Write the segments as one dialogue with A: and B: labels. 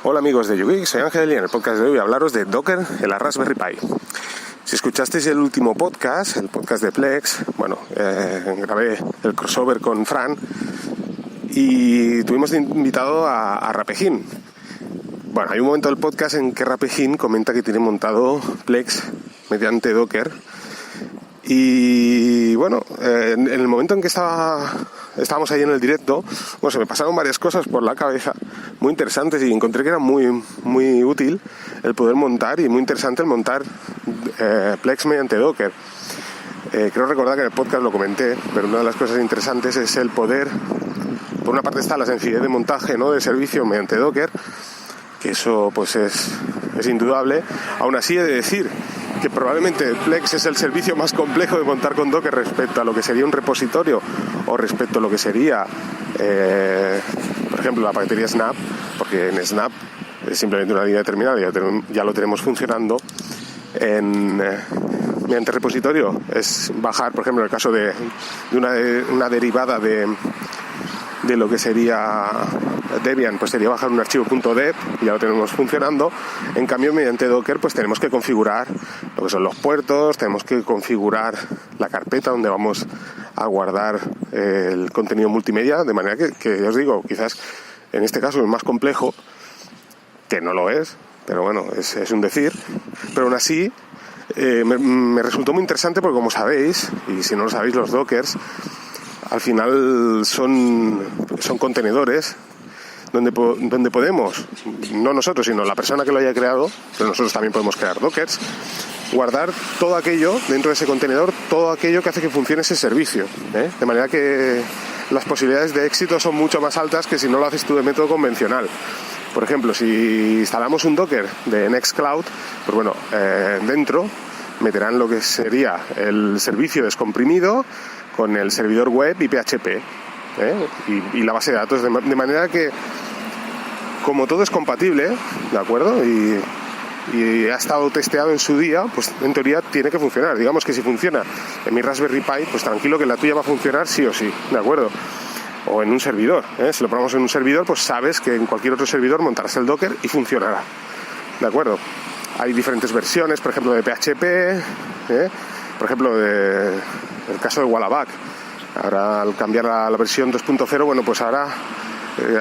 A: Hola amigos de YouGeek, soy Ángel y en el podcast de hoy voy a hablaros de Docker en la Raspberry Pi. Si escuchasteis el último podcast, el podcast de Plex, grabé el crossover con Fran y tuvimos invitado a Rapejin. Bueno, hay un momento del podcast en que Rapejin comenta que tiene montado Plex mediante Docker y en el momento en que estábamos ahí en el directo, se me pasaron varias cosas por la cabeza muy interesantes y encontré que era muy, muy útil el poder montar y muy interesante el montar Plex mediante Docker. Creo recordar que en el podcast lo comenté, pero una de las cosas interesantes es el poder, por una parte está la sencillez de montaje, ¿no?, de servicio mediante Docker, que eso pues es indudable. Aún así he de decir que probablemente Plex es el servicio más complejo de montar con Docker respecto a lo que sería un repositorio o respecto a lo que sería, por ejemplo, la paquetería Snap, porque en Snap es simplemente una línea de terminal, ya lo tenemos funcionando. Mediante repositorio es bajar, por ejemplo, en el caso de una derivada de lo que sería Debian, pues sería bajar un archivo .deb, ya lo tenemos funcionando. En cambio, mediante Docker, pues tenemos que configurar lo que son los puertos, tenemos que configurar la carpeta donde vamos a guardar el contenido multimedia, de manera que ya os digo, quizás en este caso es más complejo, que no lo es, pero bueno, es un decir, pero aún así me resultó muy interesante porque, como sabéis, y si no lo sabéis, los Dockers al final son contenedores donde podemos, no nosotros, sino la persona que lo haya creado, pero nosotros también podemos crear Dockers, guardar todo aquello dentro de ese contenedor, todo aquello que hace que funcione ese servicio, de manera que las posibilidades de éxito son mucho más altas que si no lo haces tú de método convencional. Por ejemplo, si instalamos un Docker de Nextcloud, pues dentro meterán lo que sería el servicio descomprimido con el servidor web y PHP y la base de datos, de manera que, como todo es compatible, ¿de acuerdo? Y ha estado testeado en su día, pues en teoría tiene que funcionar. Digamos que si funciona en mi Raspberry Pi, pues tranquilo que la tuya va a funcionar sí o sí, ¿de acuerdo? O en un servidor, si lo ponemos en un servidor, pues sabes que en cualquier otro servidor montarás el Docker y funcionará, ¿de acuerdo? Hay diferentes versiones, por ejemplo, de PHP, por ejemplo, el caso de Wallaback. Ahora, al cambiar la versión 2.0, pues ahora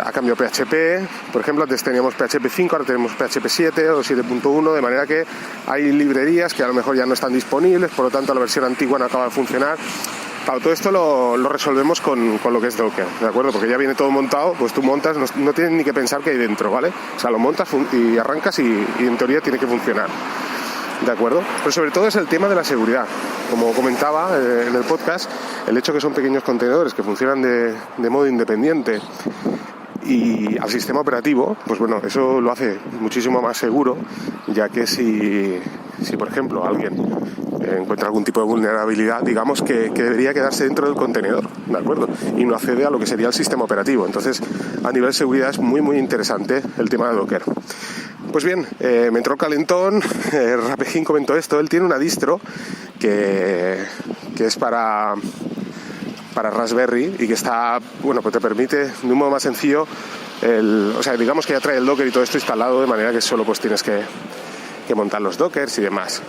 A: ha cambiado PHP. Por ejemplo, antes teníamos PHP 5, ahora tenemos PHP 7 o 7.1, de manera que hay librerías que a lo mejor ya no están disponibles, por lo tanto la versión antigua no acaba de funcionar. Claro, todo esto lo resolvemos con lo que es Docker, ¿de acuerdo? Porque ya viene todo montado, pues tú montas, no tienes ni que pensar qué hay dentro, ¿vale? O sea, lo montas y arrancas y en teoría tiene que funcionar, ¿de acuerdo? Pero sobre todo es el tema de la seguridad. Como comentaba en el podcast, el hecho que son pequeños contenedores que funcionan de modo independiente y al sistema operativo, pues eso lo hace muchísimo más seguro, ya que si por ejemplo alguien encuentra algún tipo de vulnerabilidad, digamos que debería quedarse dentro del contenedor, ¿de acuerdo? Y no accede a lo que sería el sistema operativo. Entonces, a nivel de seguridad es muy, muy interesante el tema de Docker. Pues bien, me entró calentón, Rapejin comentó esto, él tiene una distro que es para Raspberry y que está, pues te permite de un modo más sencillo, digamos que ya trae el Docker y todo esto instalado, de manera que solo pues tienes que montar los Dockers y demás.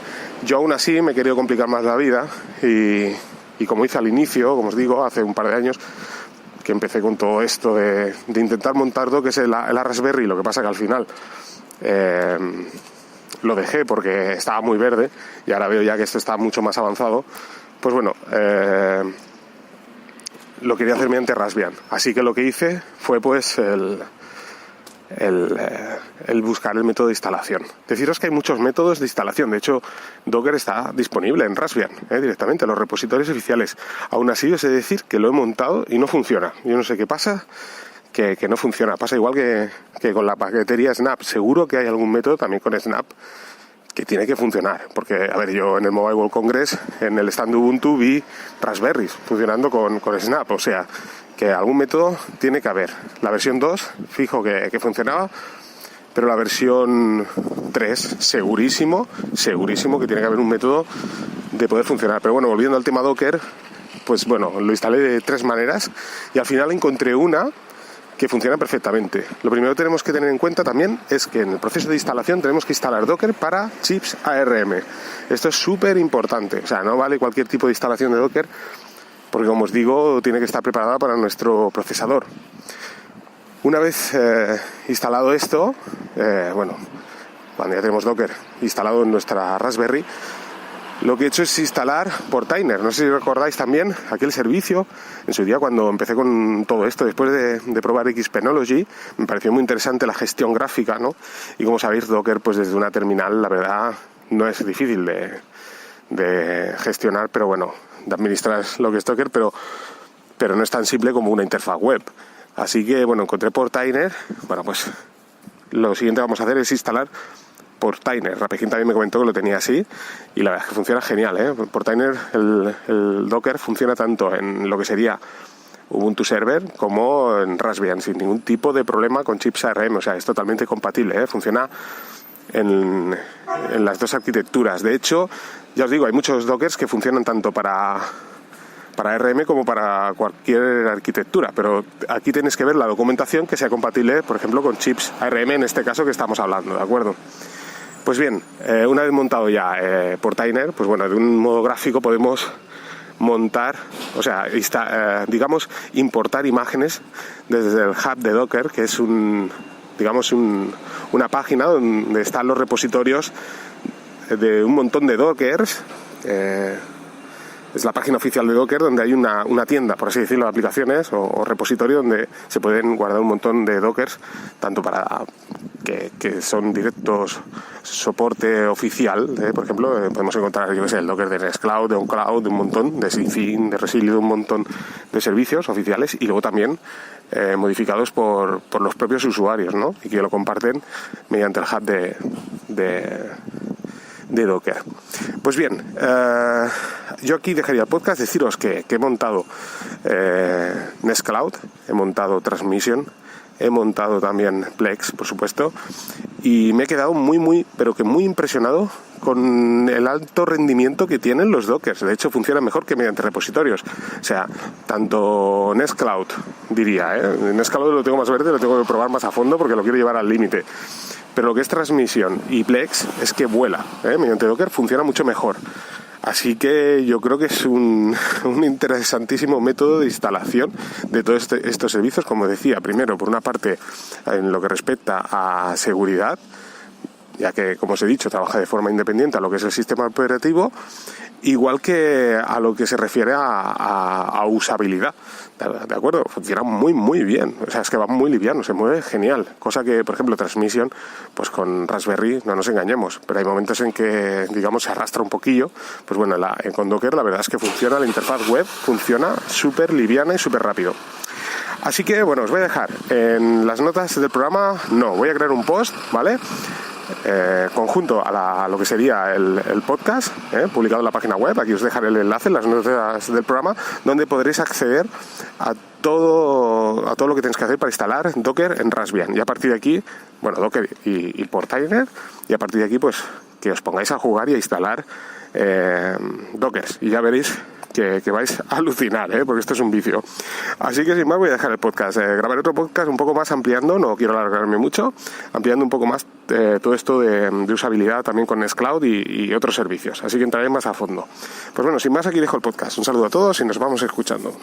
A: Yo aún así me he querido complicar más la vida y como hice al inicio, como os digo, hace un par de años que empecé con todo esto de intentar montar Dockers en la Raspberry, lo que pasa que al final lo dejé porque estaba muy verde y ahora veo ya que esto está mucho más avanzado, pues lo quería hacer mediante Raspbian, así que lo que hice fue pues el buscar el método de instalación. Deciros que hay muchos métodos de instalación, de hecho Docker está disponible en Raspbian directamente en los repositorios oficiales. Aún así os he de decir que lo he montado y no funciona. Yo no sé qué pasa, que no funciona. Pasa igual que con la paquetería Snap. Seguro que hay algún método también con Snap que tiene que funcionar, porque yo en el Mobile World Congress, en el stand de Ubuntu, vi Raspberries funcionando con Snap, o sea que algún método tiene que haber. La versión 2 fijo que funcionaba, pero la versión 3 segurísimo que tiene que haber un método de poder funcionar. Pero volviendo al tema Docker, pues lo instalé de 3 maneras y al final encontré una que funcionan perfectamente. Lo primero que tenemos que tener en cuenta también es que en el proceso de instalación tenemos que instalar Docker para chips ARM. Esto es súper importante, o sea, no vale cualquier tipo de instalación de Docker, porque como os digo, tiene que estar preparada para nuestro procesador. Una vez instalado esto, cuando ya tenemos Docker instalado en nuestra Raspberry, lo que he hecho es instalar Portainer. No sé si recordáis también aquel servicio. En su día, cuando empecé con todo esto, después de probar Xpenology, me pareció muy interesante la gestión gráfica, ¿no? Y como sabéis, Docker, pues desde una terminal, la verdad, no es difícil de gestionar, pero bueno, de administrar lo que es Docker, pero no es tan simple como una interfaz web. Así que, bueno, encontré Portainer. Bueno, pues lo siguiente que vamos a hacer es instalar Portainer. Rapejín también me comentó que lo tenía así y la verdad es que funciona genial, ¿eh? Portainer, el Docker funciona tanto en lo que sería Ubuntu Server como en Raspbian sin ningún tipo de problema con chips ARM, o sea, es totalmente compatible, ¿eh? Funciona en las dos arquitecturas. De hecho, ya os digo, hay muchos Dockers que funcionan tanto para ARM como para cualquier arquitectura, pero aquí tenéis que ver la documentación que sea compatible, por ejemplo, con chips ARM en este caso que estamos hablando, ¿de acuerdo? Pues bien, una vez montado ya Portainer, pues bueno, de un modo gráfico podemos montar, o sea, importar imágenes desde el hub de Docker, que es una página donde están los repositorios de un montón de Dockers. Es la página oficial de Docker donde hay una tienda, por así decirlo, de aplicaciones o repositorio donde se pueden guardar un montón de Dockers, tanto para que son directos soporte oficial, por ejemplo, podemos encontrar, el Docker de Nextcloud, de OnCloud, de un montón, de Syncin, de Resilio, de un montón de servicios oficiales y luego también modificados por los propios usuarios, ¿no? Y que lo comparten mediante el hub de Docker. Pues bien, yo aquí dejaría el podcast, deciros que he montado Nextcloud, he montado Transmission, he montado también Plex, por supuesto, y me he quedado muy impresionado con el alto rendimiento que tienen los Dockers. De hecho, funcionan mejor que mediante repositorios. O sea, tanto Nextcloud, diría, Nextcloud lo tengo más verde, lo tengo que probar más a fondo porque lo quiero llevar al límite. Pero lo que es Transmission y Plex es que vuela, mediante Docker funciona mucho mejor. Así que yo creo que es un interesantísimo método de instalación de todos estos servicios, como decía, primero por una parte en lo que respecta a seguridad, ya que, como os he dicho, trabaja de forma independiente a lo que es el sistema operativo, igual que a lo que se refiere a usabilidad, ¿de acuerdo? Funciona muy bien, o sea, es que va muy liviano, se mueve genial, cosa que, por ejemplo, Transmission, pues con Raspberry no nos engañemos, pero hay momentos en que, digamos, se arrastra un poquillo, pues bueno, con Docker la verdad es que funciona, la interfaz web funciona súper liviana y súper rápido. Así que, bueno, os voy a dejar en las notas del programa, voy a crear un post, ¿vale?, conjunto a lo que sería el podcast, publicado en la página web. Aquí os dejaré el enlace en las notas del programa, donde podréis acceder a todo lo que tenéis que hacer para instalar Docker en Raspbian. Y a partir de aquí, bueno, Docker y Portainer, y a partir de aquí, pues, que os pongáis a jugar y a instalar Dockers. Y ya veréis que vais a alucinar, porque esto es un vicio. Así que sin más voy a dejar el podcast. Grabaré otro podcast un poco más ampliando, no quiero alargarme mucho, ampliando un poco más todo esto de usabilidad también con Nextcloud y otros servicios. Así que entraré más a fondo. Pues bueno, sin más, aquí dejo el podcast. Un saludo a todos y nos vamos escuchando.